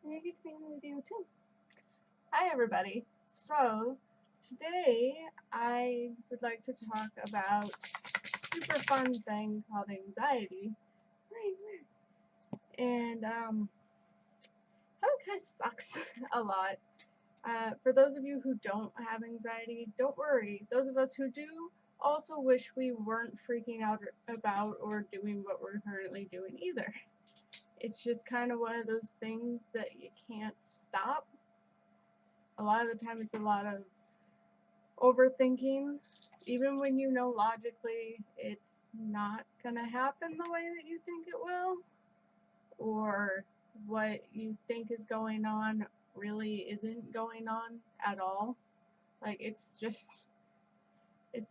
and you get to be in the video too. Hi everybody. So today I would like to talk about a super fun thing called anxiety. And how it kind of sucks a lot. For those of you who don't have anxiety, don't worry. Those of us who do also wish we weren't freaking out about or doing what we're currently doing either. It's just kind of one of those things that you can't stop. A lot of the time it's a lot of overthinking. Even when you know logically it's not gonna happen the way that you think it will, or what you think is going on really isn't going on at all. Like it's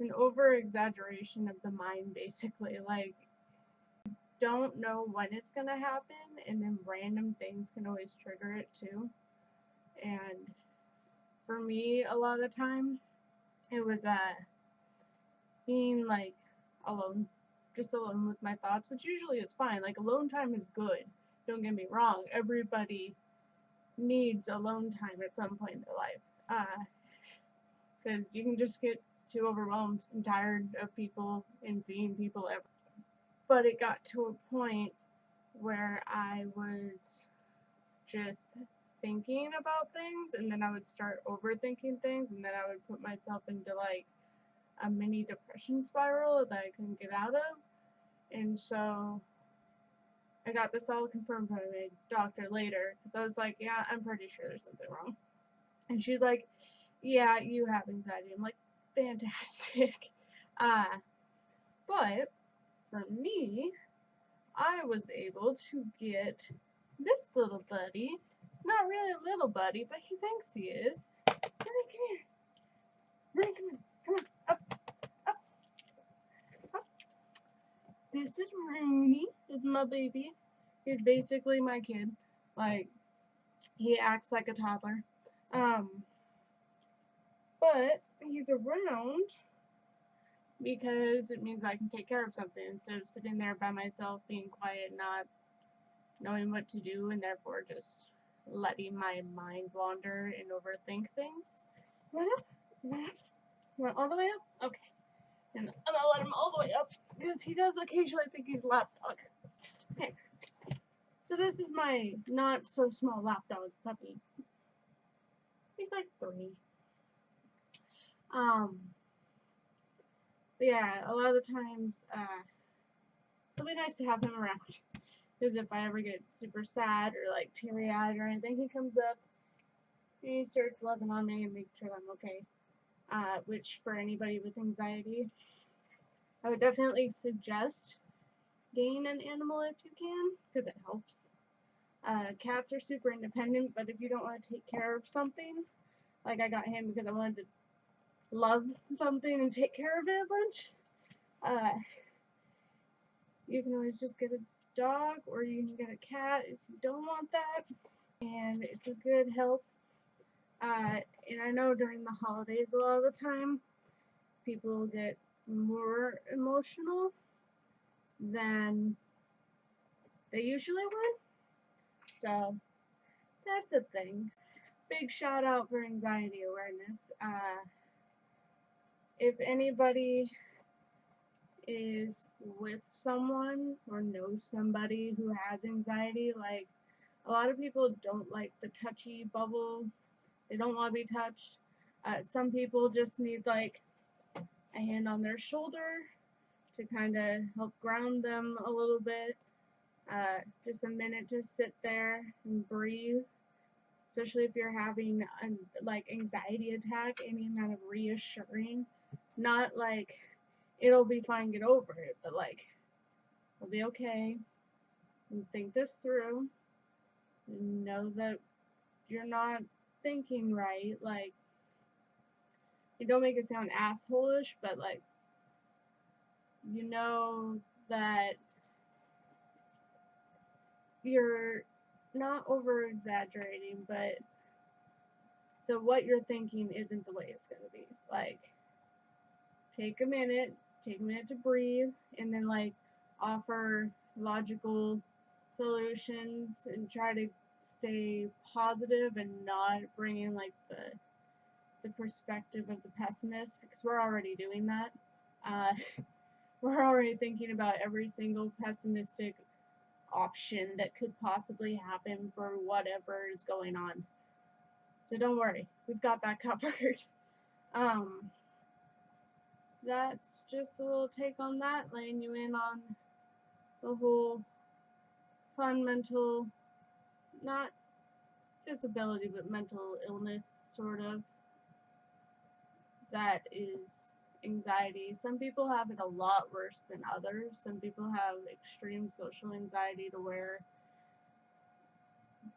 an over exaggeration of the mind basically. Like don't know when it's gonna happen, and then random things can always trigger it too. And for me, a lot of the time, it was being like alone, just alone with my thoughts, which usually is fine. Like alone time is good. Don't get me wrong. Everybody needs alone time at some point in their life, because you can just get too overwhelmed and tired of people and seeing people everywhere. But it got to a point where I was just thinking about things, and then I would start overthinking things, and then I would put myself into like a mini depression spiral that I couldn't get out of. And so I got this all confirmed by my doctor later, because I was like, yeah, I'm pretty sure there's something wrong. And she's like, yeah, you have anxiety. I'm like, fantastic. But for me, I was able to get this little buddy. Not really a little buddy, but he thinks he is. Come here. Come on. Up, up, up. This is Rooney. This is my baby. He's basically my kid. Like, he acts like a toddler. But he's around because it means I can take care of something instead of sitting there by myself, being quiet, not knowing what to do, and therefore just letting my mind wander and overthink things. Run up, run up, run all the way up. Okay, and I'm gonna let him all the way up because he does occasionally think he's a lapdog. Okay, so this is my not so small lapdog puppy. He's like 3. But yeah, a lot of the times, it'll be nice to have him around. Because if I ever get super sad or like teary-eyed or anything, he comes up and he starts loving on me and making sure I'm okay. Which for anybody with anxiety, I would definitely suggest getting an animal if you can, because it helps. Cats are super independent, but if you don't want to take care of something, like I got him because I wanted to love something and take care of it a bunch, you can always just get a dog, or you can get a cat if you don't want that, and it's a good help. And I know during the holidays a lot of the time people get more emotional than they usually would, so that's a thing. Big shout out for anxiety awareness. If anybody is with someone or knows somebody who has anxiety, like a lot of people don't like the touchy bubble. They don't want to be touched. Some people just need like a hand on their shoulder to kind of help ground them a little bit. Just a minute to sit there and breathe, especially if you're having a like anxiety attack. Any amount of reassuring, not like it'll be fine, get over it, but like it'll be okay. And think this through. And know that you're not thinking right. Like, you don't make it sound asshole-ish, but like, you know that you're not over exaggerating, but what you're thinking isn't the way it's gonna be. Like, take a minute to breathe, and then like offer logical solutions and try to stay positive and not bring in like the perspective of the pessimist, because we're already doing that. Uh, we're already thinking about every single pessimistic option that could possibly happen for whatever is going on. So don't worry, we've got that covered. That's just a little take on that, laying you in on the whole fun mental, not disability, but mental illness, sort of, that is anxiety. Some people have it a lot worse than others. Some people have extreme social anxiety to where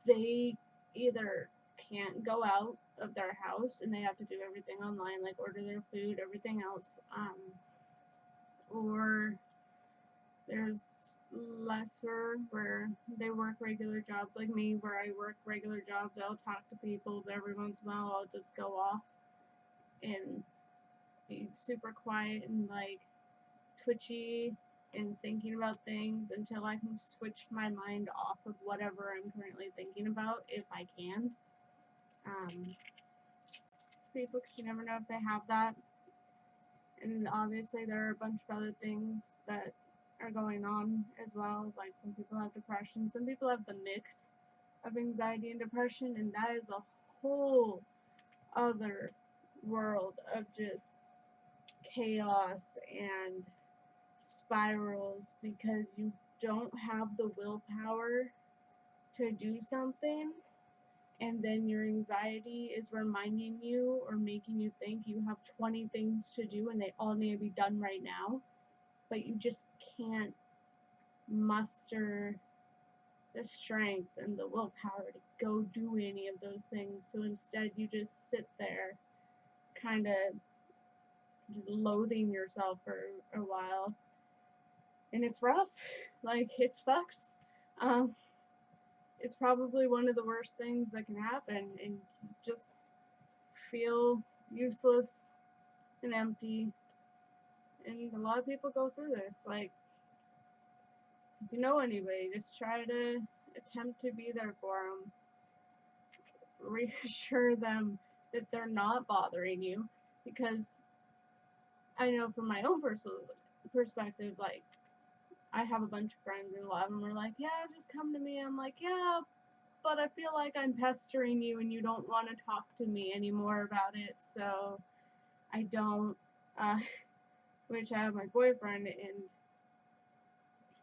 they either can't go out of their house and they have to do everything online, like order their food, everything else, or there's lesser where they work regular jobs like me, where I work regular jobs. I'll talk to people, but every once in a while I'll just go off and be super quiet and like twitchy and thinking about things until I can switch my mind off of whatever I'm currently thinking about, if I can. People, because you never know if they have that. And obviously there are a bunch of other things that are going on as well. Like some people have depression, some people have the mix of anxiety and depression, and that is a whole other world of just chaos and spirals, because you don't have the willpower to do something, and then your anxiety is reminding you or making you think you have 20 things to do and they all need to be done right now, but you just can't muster the strength and the willpower to go do any of those things. So instead you just sit there kind of just loathing yourself for a while, and it's rough. Like, it sucks. It's probably one of the worst things that can happen, and just feel useless and empty. And a lot of people go through this. Like, if you know anybody, just try to attempt to be there for them. Reassure them that they're not bothering you, because I know from my own personal perspective, like, I have a bunch of friends and a lot of them are like, yeah, just come to me. I'm like, yeah, but I feel like I'm pestering you and you don't want to talk to me anymore about it, so I don't, which I have my boyfriend, and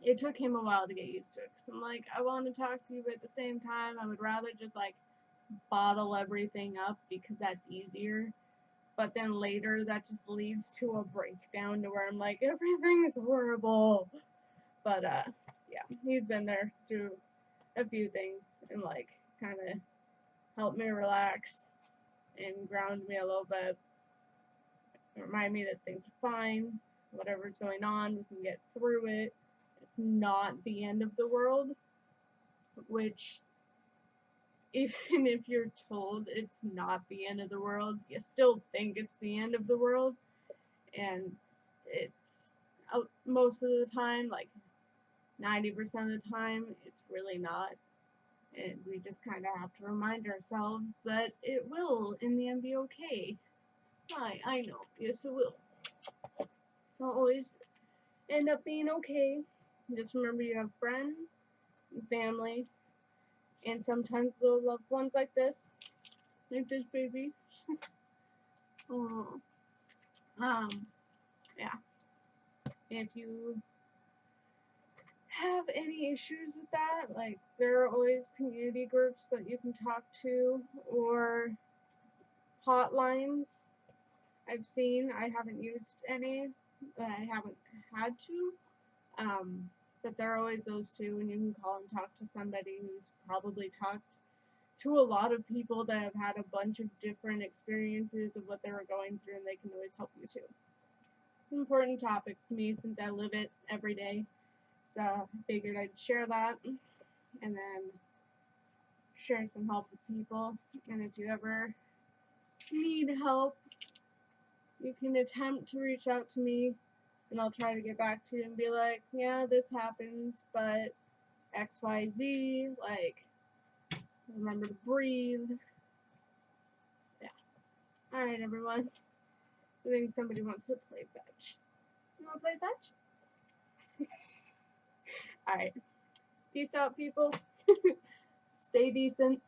it took him a while to get used to it, because I'm like, I want to talk to you, but at the same time, I would rather just, like, bottle everything up, because that's easier, but then later, that just leads to a breakdown to where I'm like, everything's horrible, but, yeah, he's been there through a few things, and, like, kind of helped me relax, and ground me a little bit, remind me that things are fine, whatever's going on, we can get through it, it's not the end of the world, which, even if you're told it's not the end of the world, you still think it's the end of the world, and it's, most of the time, like 90% of the time, it's really not, and we just kind of have to remind ourselves that it will, in the end, be okay. I know, yes it will. It'll always end up being okay. Just remember you have friends, and family, and sometimes little loved ones like this baby. Oh, yeah. If you have any issues with that, like, there are always community groups that you can talk to, or hotlines I've seen. I haven't used any, I haven't had to, but there are always those two, and you can call and talk to somebody who's probably talked to a lot of people that have had a bunch of different experiences of what they were going through, and they can always help you too. It's an important topic to me since I live it every day, so I figured I'd share that, and then share some help with people. And if you ever need help, you can attempt to reach out to me, and I'll try to get back to you and be like, yeah, this happens, but XYZ, like, Remember to breathe. Yeah. Alright, everyone. I think somebody wants to play fetch. You want to play fetch? Alright. Peace out, people. Stay decent.